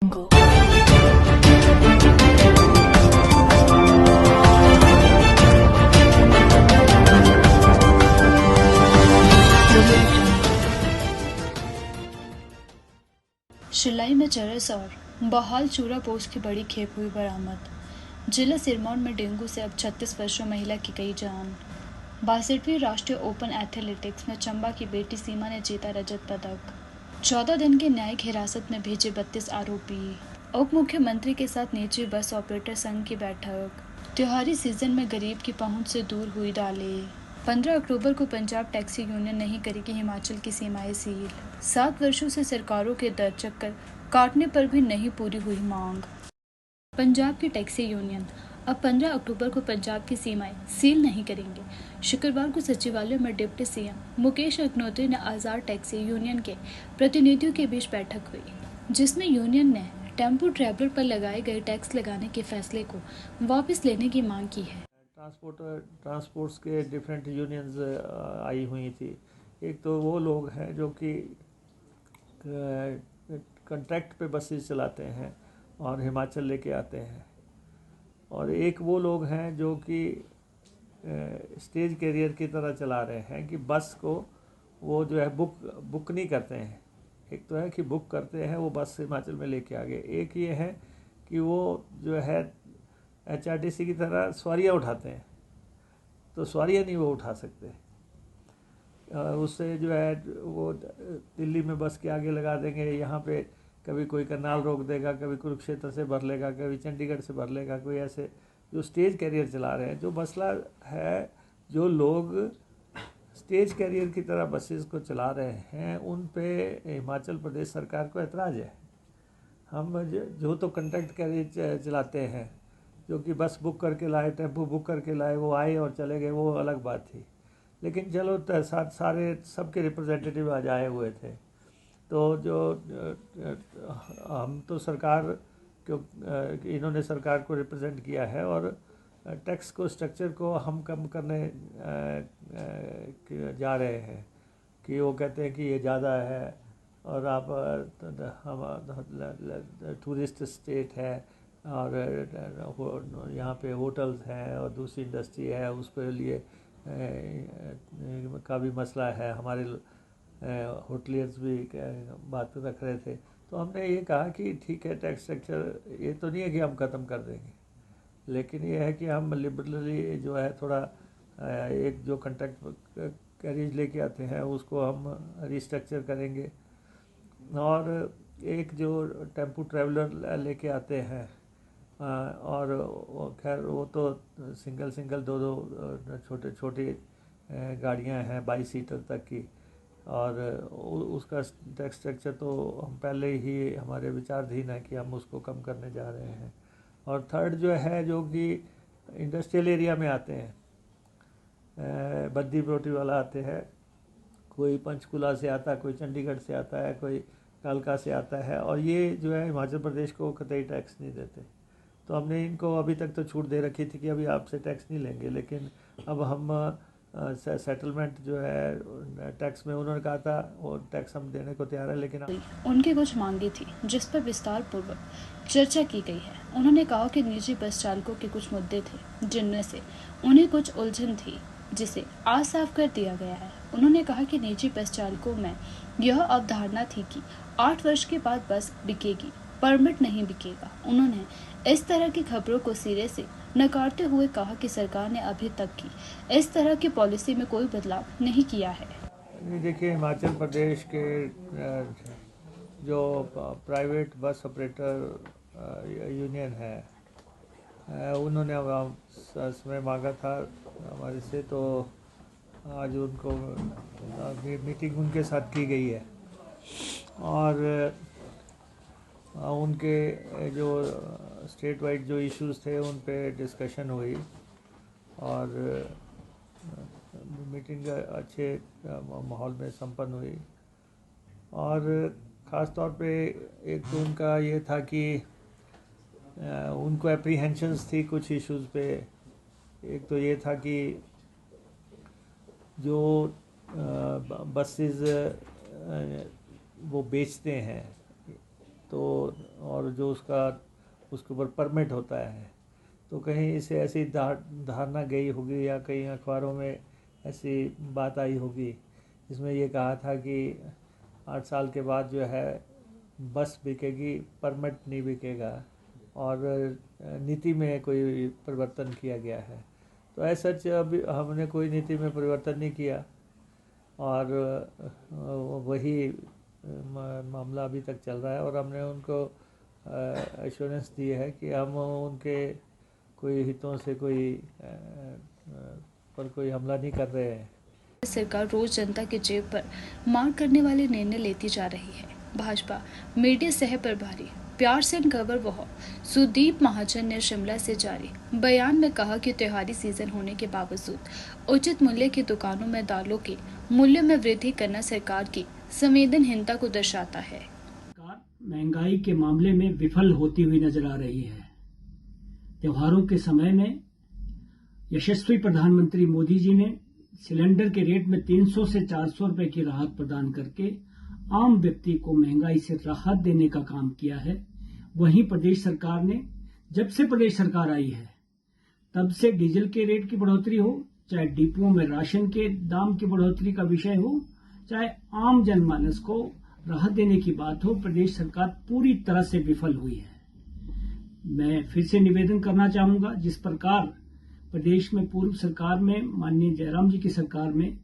Go. Shillai में चरस और बहाल चूरा पोस्ट की बड़ी खेप हुई बरामद। जिला सिरमौर में डेंगू से अब 36 वर्षीय महिला की गई जान। 62वीं राष्ट्रीय ओपन एथलेटिक्स में चंबा की बेटी सीमा ने जीता रजत पदक। 14 दिन की न्यायिक हिरासत में भेजे 32 आरोपी। उप मुख्यमंत्री के साथ निजी बस ऑपरेटर संघ की बैठक। त्योहारी सीजन में गरीब की पहुंच से दूर हुई डालें। 15 अक्टूबर को पंजाब टैक्सी यूनियन नहीं करेगी हिमाचल की सीमाएं सील। 7 वर्षों से सरकारों के दर चक्कर काटने पर भी नहीं पूरी हुई मांग। पंजाब की टैक्सी यूनियन अब 15 अक्टूबर को पंजाब की सीमाएं सील नहीं करेंगे। शुक्रवार को सचिवालय में डिप्टी सीएम मुकेश अग्निहोत्री ने आजाद टैक्सी यूनियन के प्रतिनिधियों के बीच बैठक हुई, जिसमें यूनियन ने टेम्पो ट्रैवलर पर लगाए गए टैक्स लगाने के फैसले को वापस लेने की मांग की है। ट्रांसपोर्ट्स के डिफरेंट यूनियंस आई हुई थी। एक तो वो लोग हैं जो कि कॉन्ट्रैक्ट पे बसेस चलाते हैं और हिमाचल लेके आते हैं, और एक वो लोग हैं जो कि स्टेज कैरियर की तरह चला रहे हैं कि बस को वो जो है बुक नहीं करते हैं। एक तो है कि बुक करते हैं, वो बस हिमाचल में लेके आ गए। एक ये है कि वो जो है HRTC की तरह सवारियाँ उठाते हैं, तो सवारियाँ नहीं वो उठा सकते। उससे जो है वो दिल्ली में बस के आगे लगा देंगे, यहाँ पे कभी कोई करनाल रोक देगा, कभी कुरुक्षेत्र से भर लेगा, कभी चंडीगढ़ से भर लेगा, कोई ऐसे जो स्टेज कैरियर चला रहे हैं। जो मसला है, जो लोग स्टेज कैरियर की तरह बसेस को चला रहे हैं, उन पे हिमाचल प्रदेश सरकार को एतराज़ है। हम जो तो कॉन्ट्रैक्ट कैरियर चलाते हैं, जो कि बस बुक करके लाए, टेम्पो बुक करके लाए, वो आए और चले गए, वो अलग बात थी। लेकिन चलो सारे सबके रिप्रेजेंटेटिव आज आए हुए थे, तो जो हम तो सरकार क्यों इन्होंने सरकार को रिप्रेजेंट किया है, और टैक्स को स्ट्रक्चर को हम कम करने जा रहे हैं कि वो कहते हैं कि ये ज़्यादा है, और आप हम टूरिस्ट स्टेट है, और यहाँ पे होटल्स हैं और दूसरी इंडस्ट्री है, उस पर लिए का भी मसला है। हमारे होटलियर्स भी बात रख रहे थे, तो हमने ये कहा कि ठीक है, टैक्स स्ट्रक्चर ये तो नहीं है कि हम ख़त्म कर देंगे, लेकिन ये है कि हम लिबरली जो है थोड़ा एक जो कॉन्ट्रैक्ट कैरिज लेके आते हैं उसको हम रिस्ट्रक्चर करेंगे, और एक जो टेम्पो ट्रैवलर लेके आते हैं, और खैर वो तो सिंगल दो छोटे छोटे गाड़ियां हैं 22 सीटर तक की, और उसका टैक्स स्ट्रक्चर तो हम पहले ही हमारे विचाराधीन है कि हम उसको कम करने जा रहे हैं। और थर्ड जो है, जो कि इंडस्ट्रियल एरिया में आते हैं, बद्दी बरोटी वाला आते हैं, कोई पंचकुला से आता है, कोई चंडीगढ़ से आता है, कोई कालका से आता है, और ये जो है हिमाचल प्रदेश को कतई टैक्स नहीं देते। तो हमने इनको अभी तक तो छूट दे रखी थी कि अभी आपसे टैक्स नहीं लेंगे, लेकिन अब हम सेटलमेंट जो है टैक्स में उन्होंने कहा था वो टैक्स हम देने को तैयार है, लेकिन उनकी कुछ मांगी थी जिस पर विस्तार पूर्वक चर्चा की गई है। उन्होंने कहा कि निजी बस चालकों के कुछ मुद्दे थे जिनमें से उन्हें कुछ उलझन थी, जिसे आज साफ कर दिया गया है। उन्होंने कहा कि निजी बस चालकों में यह अवधारणा थी कि 8 वर्ष के बाद बस बिकेगी, परमिट नहीं बिकेगा। उन्होंने इस तरह की खबरों को सिरे से नकारते हुए कहा कि सरकार ने अभी तक की इस तरह की पॉलिसी में कोई बदलाव नहीं किया है। देखिए, हिमाचल प्रदेश के जो प्राइवेट बस ऑपरेटर यूनियन है, उन्होंने अब समय मांगा था हमारे से, तो आज उनको मीटिंग उनके साथ की गई है, और उनके जो स्टेट वाइड जो इश्यूज़ थे उन पे डिस्कशन हुई, और मीटिंग अच्छे माहौल में संपन्न हुई। और ख़ास तौर पे एक तो उनका ये था कि उनको एप्रीहेंशंस थी कुछ इश्यूज़ पे। एक तो ये था कि जो बसेस वो बेचते हैं, तो और जो उसके ऊपर परमिट होता है, तो कहीं इसे ऐसी धारणा गई होगी या कहीं अखबारों में ऐसी बात आई होगी जिसमें ये कहा था कि 8 साल के बाद जो है बस बिकेगी, परमिट नहीं बिकेगा, और नीति में कोई परिवर्तन किया गया है। तो ऐसा अभी हमने कोई नीति में परिवर्तन नहीं किया और वही मामला अभी तक चल रहा है, और हमने उनको एश्योरेंस दी है कि हम उनके कोई हितों से कोई हमला नहीं कर रहे हैं। सरकार रोज जनता की जेब पर मार करने वाले निर्णय लेती जा रही है। भाजपा मीडिया सह प्रभारी प्यार सिंह कंवर वह सुदीप महाजन ने शिमला से जारी बयान में कहा कि त्योहारी सीजन होने के बावजूद उचित मूल्य की दुकानों में दालों के मूल्य में वृद्धि करना सरकार की संवेदनहीनता को दर्शाता है। सरकार महंगाई के मामले में विफल होती हुई नजर आ रही है। त्योहारों के समय में यशस्वी प्रधानमंत्री मोदी जी ने सिलेंडर के रेट में 300 से 400 रुपए की राहत प्रदान करके आम व्यक्ति को महंगाई से राहत देने का काम किया है। वहीं प्रदेश सरकार ने, जब से प्रदेश सरकार आई है तब से डीजल के रेट की बढ़ोतरी हो, चाहे डिपुओं में राशन के दाम की बढ़ोतरी का विषय हो, चाहे आम जनमानस को राहत देने की बात हो, प्रदेश सरकार पूरी तरह से विफल हुई है। मैं फिर से निवेदन करना चाहूंगा, जिस प्रकार प्रदेश में पूर्व सरकार में माननीय जयराम जी की सरकार में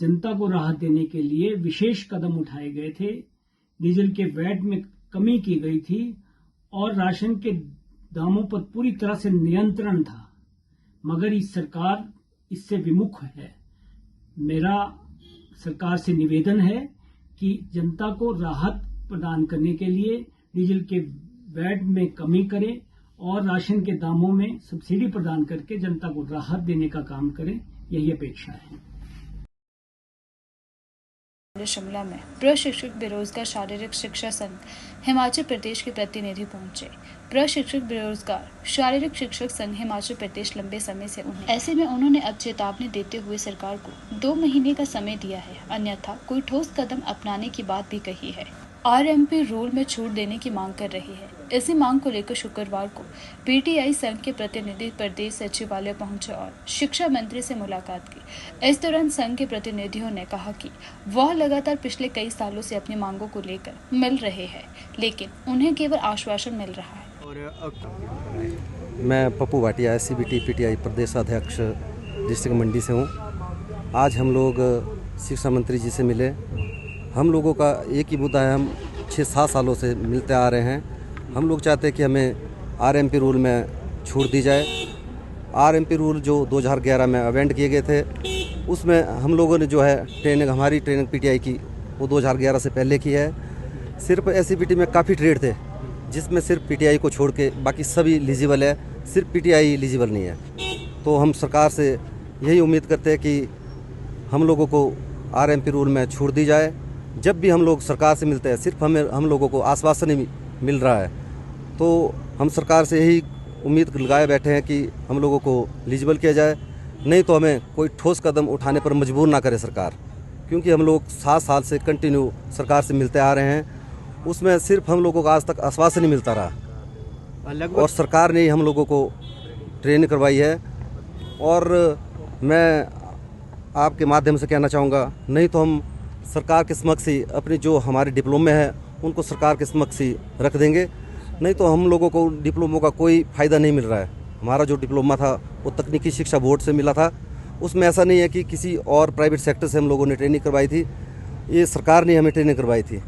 जनता को राहत देने के लिए विशेष कदम उठाए गए थे, डीजल के वैट में कमी की गई थी और राशन के दामों पर पूरी तरह से नियंत्रण था, मगर इस सरकार इससे विमुख है। मेरा सरकार से निवेदन है कि जनता को राहत प्रदान करने के लिए डीजल के वैट में कमी करे और राशन के दामों में सब्सिडी प्रदान करके जनता को राहत देने का काम करें, यही अपेक्षा है। शिमला में प्रशिक्षक बेरोजगार शारीरिक शिक्षा संघ हिमाचल प्रदेश के प्रतिनिधि पहुंचे। प्रशिक्षक बेरोजगार शारीरिक शिक्षक संघ हिमाचल प्रदेश लंबे समय से उन्हें ऐसे में उन्होंने अब चेतावनी देते हुए सरकार को 2 महीने का समय दिया है, अन्यथा कोई ठोस कदम अपनाने की बात भी कही है। आरएमपी रूल में छूट देने की मांग कर रही है। इसी मांग को लेकर शुक्रवार को पीटीआई संघ के प्रतिनिधि प्रदेश सचिवालय पहुंचे और शिक्षा मंत्री से मुलाकात की। इस दौरान संघ के प्रतिनिधियों ने कहा कि वह लगातार पिछले कई सालों से अपनी मांगों को लेकर मिल रहे हैं, लेकिन उन्हें केवल आश्वासन मिल रहा है। मैं पप्पू भाटिया सीबीटी पीटीआई प्रदेश अध्यक्ष डिस्ट्रिक्ट मंडी से हूँ। आज हम लोग शिक्षा मंत्री जी से मिले। हम लोगों का एक ही मुद्दा है, हम 6-7 सालों से मिलते आ रहे हैं। हम लोग चाहते हैं कि हमें आरएमपी रूल में छूट दी जाए। आरएमपी रूल जो 2011 में अमेंड किए गए थे, उसमें हम लोगों ने जो है हमारी ट्रेनिंग पीटीआई की वो 2011 से पहले की है। सिर्फ एससीबीटी में काफ़ी ट्रेड थे जिसमें सिर्फ पीटीआई को छोड़ के बाकी सभी एलिजिबल है, सिर्फ पीटीआई एलिजिबल नहीं है। तो हम सरकार से यही उम्मीद करते हैं कि हम लोगों को आरएमपी रूल में छूट दी जाए। जब भी हम लोग सरकार से मिलते हैं सिर्फ हम लोगों को आश्वासन ही मिल रहा है, तो हम सरकार से यही उम्मीद लगाए बैठे हैं कि हम लोगों को एलिजिबल किया जाए, नहीं तो हमें कोई ठोस कदम उठाने पर मजबूर ना करे सरकार। क्योंकि हम लोग 7 साल से कंटिन्यू सरकार से मिलते आ रहे हैं, उसमें सिर्फ हम लोगों को आज तक आश्वासन ही मिलता रहा और सरकार ने ही हम लोगों को ट्रेनिंग करवाई है। और मैं आपके माध्यम से कहना चाहूँगा, नहीं तो हम सरकार के समक्ष ही अपनी जो हमारे डिप्लोमे हैं उनको सरकार के समक्ष ही रख देंगे, नहीं तो हम लोगों को डिप्लोमों का कोई फ़ायदा नहीं मिल रहा है। हमारा जो डिप्लोमा था वो तकनीकी शिक्षा बोर्ड से मिला था, उसमें ऐसा नहीं है कि किसी और प्राइवेट सेक्टर से हम लोगों ने ट्रेनिंग करवाई थी, ये सरकार ने हमें ट्रेनिंग करवाई थी।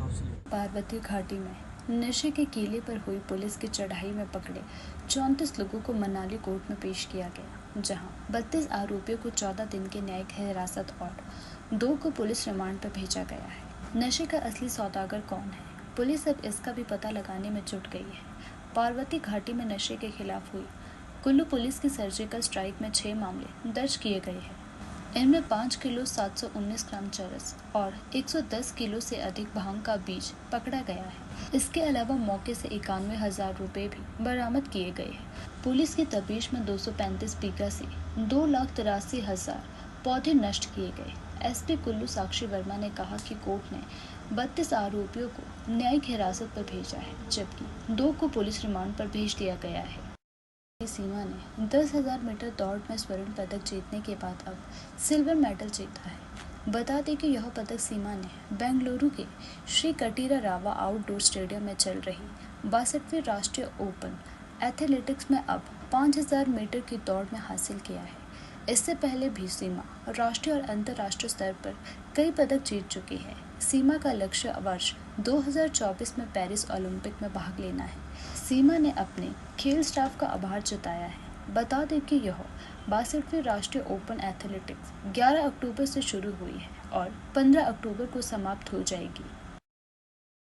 पार्वती घाटी में नशे के कीले पर हुई पुलिस की चढ़ाई में पकड़े 34 लोगों को मनाली कोर्ट में पेश किया गया, जहां 32 आरोपियों को 14 दिन के न्यायिक हिरासत और 2 को पुलिस रिमांड पर भेजा गया है। नशे का असली सौदागर कौन है, पुलिस अब इसका भी पता लगाने में जुट गई है। पार्वती घाटी में नशे के खिलाफ हुई कुल्लू पुलिस की सर्जिकल स्ट्राइक में 6 मामले दर्ज किए गए हैं। इनमें 5 किलो 719 ग्राम चरस और 110 किलो से अधिक भांग का बीज पकड़ा गया है। इसके अलावा मौके से 91,000 रुपए भी बरामद किए गए हैं। पुलिस की तफ्तीश में 235 बीघा से 2,83,000 पौधे नष्ट किए गए। एसपी कुल्लू साक्षी वर्मा ने कहा कि कोर्ट ने 32 आरोपियों को न्यायिक हिरासत पर भेजा है, जबकि 2 को पुलिस रिमांड पर भेज दिया गया है। सीमा ने 10,000 मीटर दौड़ में स्वर्ण पदक जीतने के बाद अब सिल्वर मेडल जीता है। बता दें कि यह पदक सीमा ने बेंगलुरु के श्री कटीरा रावा आउटडोर स्टेडियम में चल रही 62वीं राष्ट्रीय ओपन एथलेटिक्स में अब 5,000 मीटर की दौड़ में हासिल किया है। इससे पहले भी सीमा राष्ट्रीय और अंतर्राष्ट्रीय स्तर पर कई पदक जीत चुकी है। सीमा का लक्ष्य वर्ष 2024 में पेरिस ओलंपिक में भाग लेना है। सीमा ने अपने खेल स्टाफ का आभार जताया है। बता दें कि यह 62वीं राष्ट्रीय ओपन एथलेटिक्स 11 अक्टूबर से शुरू हुई है और 15 अक्टूबर को समाप्त हो जाएगी।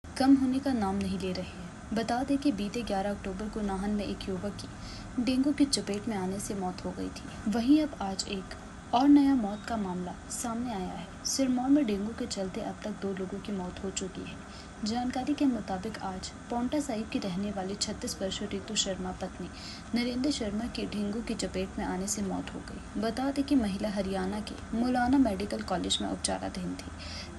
कम होने का नाम नहीं ले रही है। बता दें कि बीते 11 अक्टूबर को नाहन में एक युवक की डेंगू की चपेट में आने से मौत हो गई थी। वहीं अब आज एक और नया मौत का मामला सामने आया है। सिरमौर में डेंगू के चलते अब तक 2 लोगों की मौत हो चुकी है। जानकारी के मुताबिक आज पांवटा साहिब की रहने वाली 36 वर्षीय रितु शर्मा पत्नी नरेंद्र शर्मा की डेंगू की चपेट में आने से मौत हो गई। बता दें कि महिला हरियाणा के मौलाना मेडिकल कॉलेज में उपचाराधीन थी।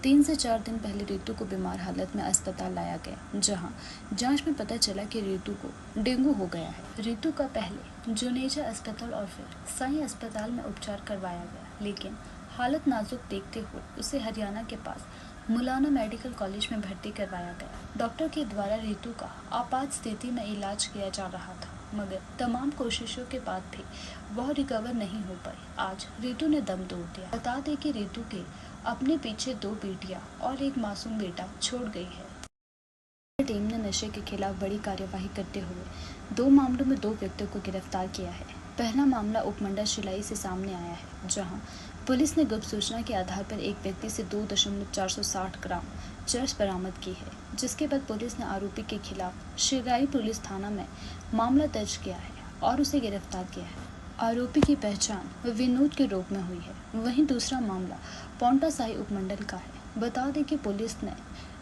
3 से 4 दिन पहले रितु को बीमार हालत में अस्पताल लाया गया, जहां जांच में पता चला कि रितु को डेंगू हो गया है। रितु का पहले जुनेजा अस्पताल और फिर साई अस्पताल में उपचार करवाया गया, लेकिन हालत नाजुक देखते हुए उसे हरियाणा के पास मौलाना मेडिकल कॉलेज में भर्ती करवाया गया। डॉक्टर के द्वारा रितु का आपात स्थिति में इलाज किया जा रहा था, मगर तमाम कोशिशों के बाद भी वह रिकवर नहीं हो पाई। आज रितु ने दम तोड़ दिया। बता दें कि रितु के अपने पीछे 2 बेटियां और एक मासूम बेटा छोड़ गई है। टीम ने नशे के खिलाफ बड़ी कार्यवाही करते हुए 2 मामलों में 2 व्यक्तियों को गिरफ्तार किया है। पहला मामला उपमंडल शिलाई से सामने आया है, जहां पुलिस ने गुप्त सूचना के आधार पर एक व्यक्ति से 2.460 ग्राम चरस बरामद की है, जिसके बाद पुलिस ने आरोपी के खिलाफ शिगाई पुलिस थाना में मामला दर्ज किया है और उसे गिरफ्तार किया है। आरोपी की पहचान विनोद के रूप में हुई है। वहीं दूसरा मामला पांवटा साहिब उपमंडल का है। बता दें कि पुलिस ने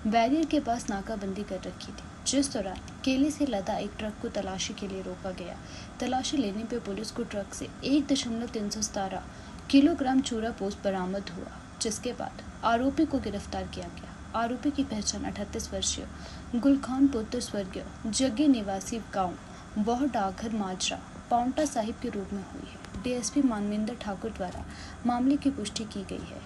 बैरियर के पास नाकाबंदी कर रखी थी, जिस दौरान केले से लदा एक ट्रक को तलाशी के लिए रोका गया। तलाशी लेने पर पुलिस को ट्रक से 1.317 किलोग्राम चूरा पोस्ट बरामद हुआ, जिसके बाद आरोपी को गिरफ्तार किया गया। आरोपी की पहचान 38 वर्षीय गुलखान पुत्र स्वर्गीय जग्गी निवासी गांव वह डाकघर माजरा पांवटा साहिब के रूप में हुई है। डीएसपी मानविंदर ठाकुर द्वारा मामले की पुष्टि की गई है।